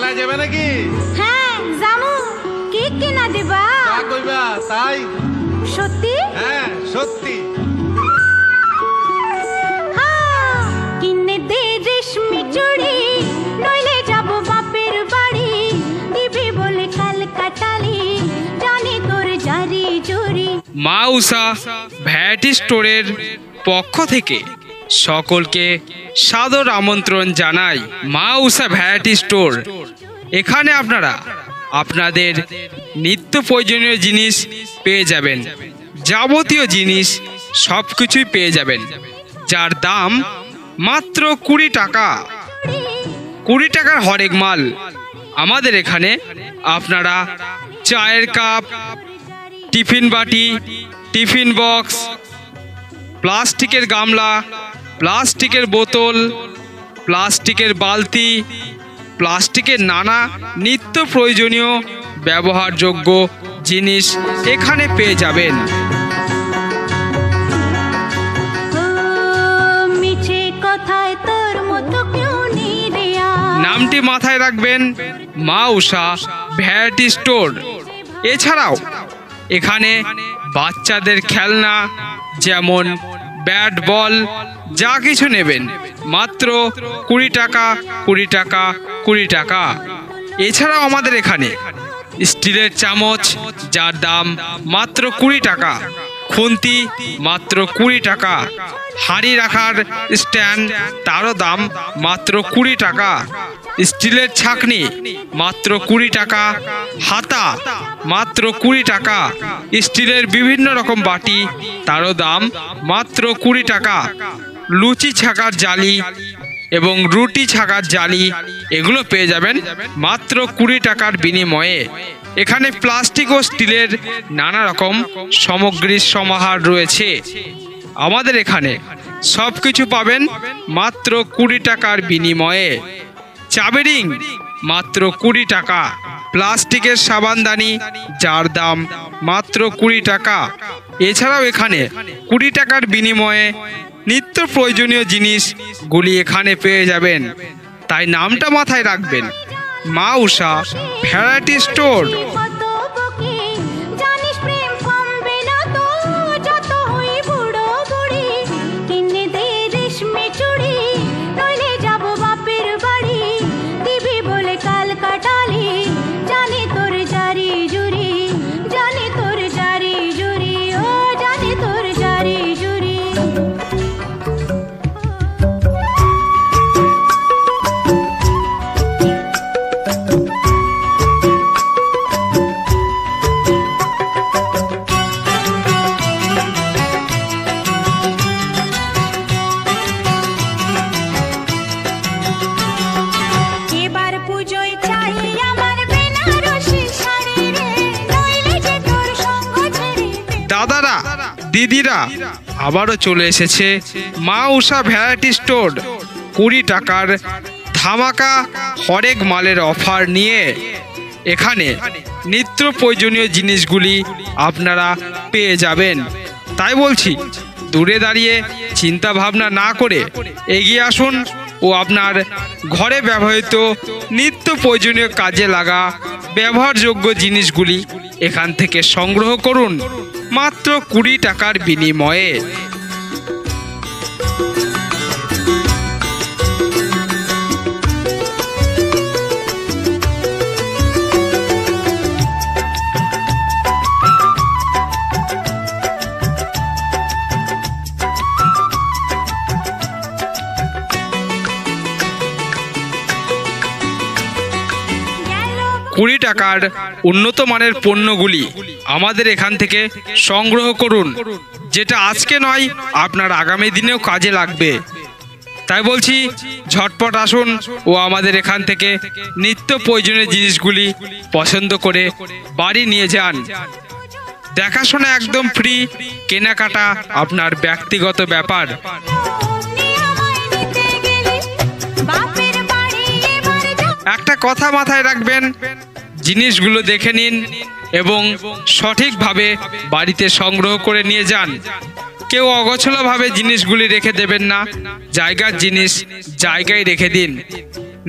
মেলা যাবে নাকি? হ্যাঁ জামু। কি কিনা দিবা? যা কইবা তাই। সত্যি? হ্যাঁ সত্যি। কিনে দে রেশমি চুড়ি, নইলে যাব বাপের বাড়ি। দিবি বলে কাল কাটালি, জানি তোর জারি জুরি। মা উষা ভ্যারাইটি স্টোরের পক্ষ থেকে সকলকে সাদর আমন্ত্রণ জানাই। মা উষা ভ্যারাইটি স্টোর, এখানে আপনারা আপনাদের নিত্য প্রয়োজনীয় জিনিস পেয়ে যাবেন। যাবতীয় জিনিস সব কিছুই পেয়ে যাবেন, যার দাম মাত্র 20 টাকা। 20 টাকার হরেক মাল আমাদের এখানে। আপনারা চায়ের কাপ, টিফিন বাটি, টিফিন বক্স, প্লাস্টিকের গামলা, প্লাস্টিকের বোতল, প্লাস্টিকের বালতি, প্লাস্টিকের নানা নিত্য প্রয়োজনীয় ব্যবহারযোগ্য জিনিস এখানে পেয়ে যাবেন। নামটি মাথায় রাখবেন, মা উষা ভ্যারাইটি স্টোর। এছাড়াও এখানে বাচ্চাদের খেলনা যেমন ব্যাট বল যা কিছু নেবেন মাত্র 20 টাকা, 20 টাকা, 20 টাকা। এছাড়াও আমাদের এখানে স্টিলের চামচ যার দাম মাত্র 20 টাকা, খুন্তি মাত্র 20 টাকা, হাঁড়ি রাখার স্ট্যান্ড তারও দাম মাত্র 20 টাকা, স্টিলের ছাঁকনি মাত্র 20 টাকা, হাতা মাত্র 20 টাকা, স্টিলের বিভিন্ন রকম বাটি তারও দাম মাত্র 20 টাকা, লুচি ছাকার জালি এবং রুটি ছাকার জালি এগুলো পেয়ে যাবেন মাত্র 20 টাকার বিনিময়ে। এখানে প্লাস্টিক ও স্টিলের নানা রকম সামগ্রীর সমাহার রয়েছে। আমাদের এখানে সব কিছু পাবেন মাত্র 20 টাকার বিনিময়ে। চাবি রিং মাত্র 20 টাকা, প্লাস্টিকের সাবানদানি যার দাম মাত্র 20 টাকা। এছাড়াও এখানে 20 টাকার বিনিময়ে নিত্য প্রয়োজনীয় জিনিসগুলি এখানে পেয়ে যাবেন। তাই নামটা মাথায় রাখবেন, মা উষা ভ্যারাইটি স্টোর। দাদারা দিদিরা আবারও চলে এসেছে মা উষা ভ্যারাইটি স্টোর 20 টাকার ধামাকা হরেক মালের অফার নিয়ে। এখানে নিত্য প্রয়োজনীয় জিনিসগুলি আপনারা পেয়ে যাবেন। তাই বলছি, দূরে দাঁড়িয়ে চিন্তা ভাবনা না করে এগিয়ে আসুন ও আপনার ঘরে ব্যবহৃত নিত্য প্রয়োজনীয় কাজে লাগা ব্যবহারযোগ্য জিনিসগুলি এখান থেকে সংগ্রহ করুন মাত্র 20 টাকার বিনিময়ে। কুড়ি টাকার উন্নত মানের পণ্যগুলি আমাদের এখান থেকে সংগ্রহ করুন, যেটা আজকে নয় আপনার আগামী দিনেও কাজে লাগবে। তাই বলছি, ঝটপট আসুন ও আমাদের এখান থেকে নিত্য প্রয়োজনীয় জিনিসগুলি পছন্দ করে বাড়ি নিয়ে যান। দেখাশোনা একদম ফ্রি, কেনাকাটা আপনার ব্যক্তিগত ব্যাপার। একটা কথা মাথায় রাখবেন, জিনিসগুলো দেখে নিন এবং সঠিকভাবে বাড়িতে সংগ্রহ করে নিয়ে যান। কেউ অগোছালোভাবে জিনিসগুলি রেখে দেবেন না, জায়গার জিনিস জায়গায় রেখে দিন।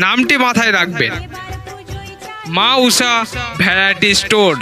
নামটি মাথায় রাখবেন, মা উষা ভ্যারাইটি স্টোর।